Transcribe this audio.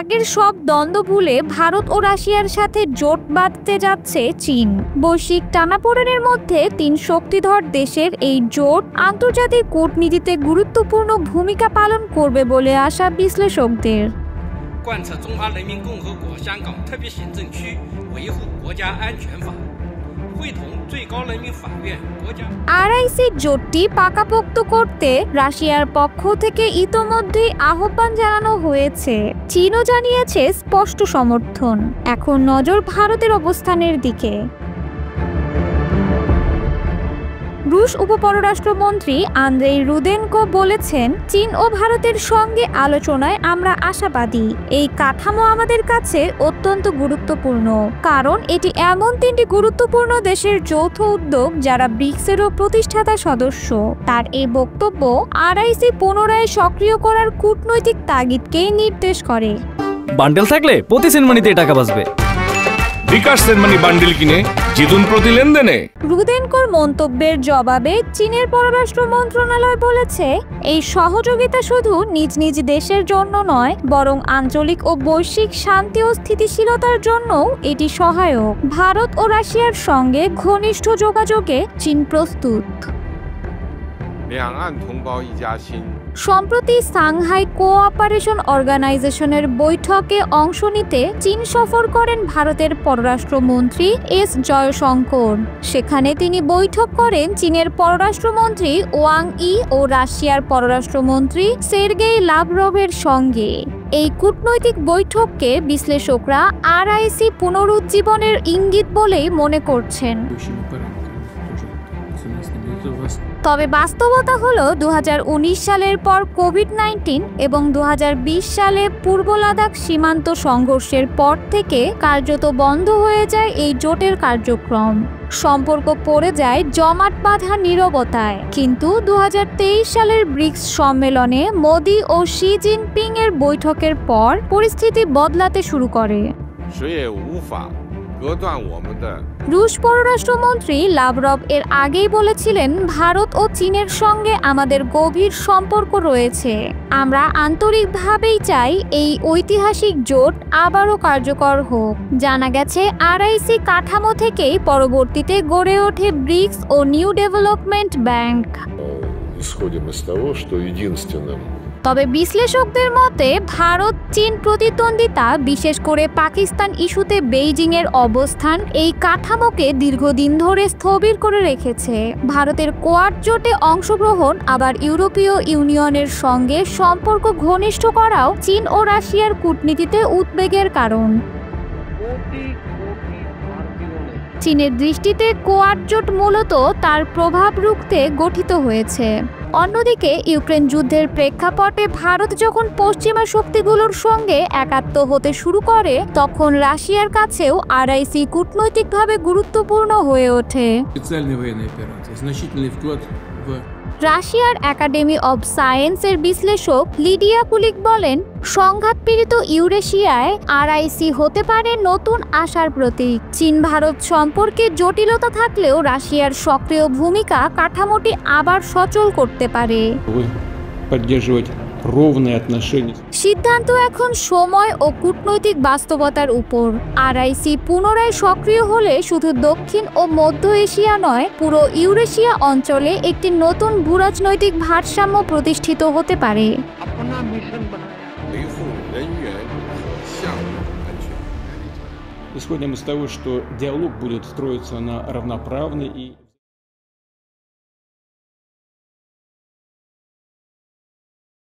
আগের সব দ্বন্দ্ব ভুলে ভারত ও রাশিয়ার সাথে জোট বাঁধতে যাচ্ছে চীন। বৈশ্বিক টানাপোড়েনের মধ্যে তিন শক্তিধর দেশের এই জোট আন্তর্জাতিক কূটনীতিতে গুরুত্বপূর্ণ ভূমিকা পালন করবে বলে আশা বিশ্লেষকদের। 贯彻中华人民共和国香港特别行政区维护国家安全法，会同最高人民法院国家আরআইসি জোটটি পাকাপোক্ত করতে রাশিয়ার পক্ষ থেকে ইতোমধ্যেই আহ্বান জানানো হয়েছে। চীনও জানিয়েছে স্পষ্ট সমর্থন। এখন নজর ভারতের অবস্থানের দিকে। রুশ উপপররাষ্ট্রমন্ত্রী আন্দ্রেই রুদেনকো বলেছেন, চীন ও ভারতের সঙ্গে আলোচনায় আমরা আশাবাদী। এই কাঠামো আমাদের কাছে অত্যন্ত গুরুত্বপূর্ণ, কারণ এটি এমন তিনটি গুরুত্বপূর্ণ দেশের যৌথ উদ্যোগ যারা ব্রিক্সেরও প্রতিষ্ঠাতা সদস্য। তার এই বক্তব্য আরআইসি পুনরায় সক্রিয় করার কূটনৈতিক তাগিদকেই নির্দেশ করে। বান্ডেল থাকলে প্রতি সেনমানিতে টাকা বাঁচবে। বিকাশ সেনমানি বান্ডেল কিনে জিতুন প্রতি লেনদেনে। রুদেনকোর মন্তব্যের জবাবে চীনের পররাষ্ট্র মন্ত্রণালয় বলেছে, এই সহযোগিতা শুধু নিজ নিজ দেশের জন্য নয়, বরং আঞ্চলিক ও বৈশ্বিক শান্তি ও স্থিতিশীলতার জন্যও এটি সহায়ক। ভারত ও রাশিয়ার সঙ্গে ঘনিষ্ঠ যোগাযোগে চীন প্রস্তুত। সম্প্রতি সাংহাই কোঅপারেশন অর্গানাইজেশনের বৈঠকে অংশ নিতে চীন সফর করেন ভারতের পররাষ্ট্রমন্ত্রী এস জয়শঙ্কর। সেখানে তিনি বৈঠক করেন চীনের পররাষ্ট্রমন্ত্রী ওয়াং ই ও রাশিয়ার পররাষ্ট্রমন্ত্রী সের্গেই লাভরভের সঙ্গে। এই কূটনৈতিক বৈঠককে বিশ্লেষকরা আরআইসি পুনরুজ্জীবনের ইঙ্গিত বলেই মনে করছেন। তবে বাস্তবতা হলো 2019 সালের পর কোভিড-19 এবং 2020 সালে পূর্ব লাদাখ সীমান্ত সংঘর্ষের পর থেকে কার্যত বন্ধ হয়ে যায় এই জোটের কার্যক্রম। সম্পর্ক পড়ে যায় জমাট বাঁধা নীরবতায়। কিন্তু 2023 সালের ব্রিক্স সম্মেলনে মোদি ও শি জিনপিং এর বৈঠকের পর পরিস্থিতি বদলাতে শুরু করে। রুশ পররাষ্ট্রমন্ত্রী লাভরভ এর আগেই বলেছিলেন, ভারত ও চীনের সঙ্গে আমাদের গভীর সম্পর্ক রয়েছে। আমরা আন্তরিকভাবেই চাই এই ঐতিহাসিক জোট আবারও কার্যকর হোক। জানা গেছে আরআইসি কাঠামো থেকেই পরবর্তীতে গড়ে ওঠে ব্রিক্স ও নিউ ডেভেলপমেন্ট ব্যাংক। তবে বিশ্লেষকদের মতে ভারত চীন প্রতিদ্বন্দ্বিতা, বিশেষ করে পাকিস্তান ইস্যুতে বেইজিং এর অবস্থান এই কাঠামোকে দীর্ঘদিন ধরে স্থবির করে রেখেছে। ভারতের কোয়াড জোটে অংশগ্রহণ আবার ইউরোপীয় ইউনিয়নের সঙ্গে সম্পর্ক ঘনিষ্ঠ করাও চীন ও রাশিয়ার কূটনীতিতে উদ্বেগের কারণ। চীনের দৃষ্টিতে কোয়াড জোট মূলত তার প্রভাব রুখতে গঠিত হয়েছে। অন্যদিকে ইউক্রেন যুদ্ধের প্রেক্ষাপটে ভারত যখন পশ্চিমা শক্তিগুলোর সঙ্গে একাত্ম হতে শুরু করে, তখন রাশিয়ার কাছেও আরআইসি কূটনৈতিকভাবে গুরুত্বপূর্ণ হয়ে ওঠে। রাশিয়ার একাডেমি অব সায়েন্সের বিশ্লেষক লিডিয়া কুলিক বলেন, সংঘাতপীড়িত ইউরেশিয়ায় আরআইসি হতে পারে নতুন আশার প্রতীক। চীন ভারত সম্পর্কে জটিলতা থাকলেও রাশিয়ার সক্রিয় ভূমিকা কাঠামোটি আবার সচল করতে পারে। সিদ্ধান্ত এখন সময় ও কূটনৈতিক বাস্তবতার উপর। আরআইসি পুনরায় সক্রিয় হলে শুধু দক্ষিণ ও মধ্য এশিয়া নয়, পুরো ইউরেশিয়া অঞ্চলে একটি নতুন ভূরাজনৈতিক ভারসাম্য প্রতিষ্ঠিত হতে পারে। Исходим из того, что диалог будет строиться на равноправной и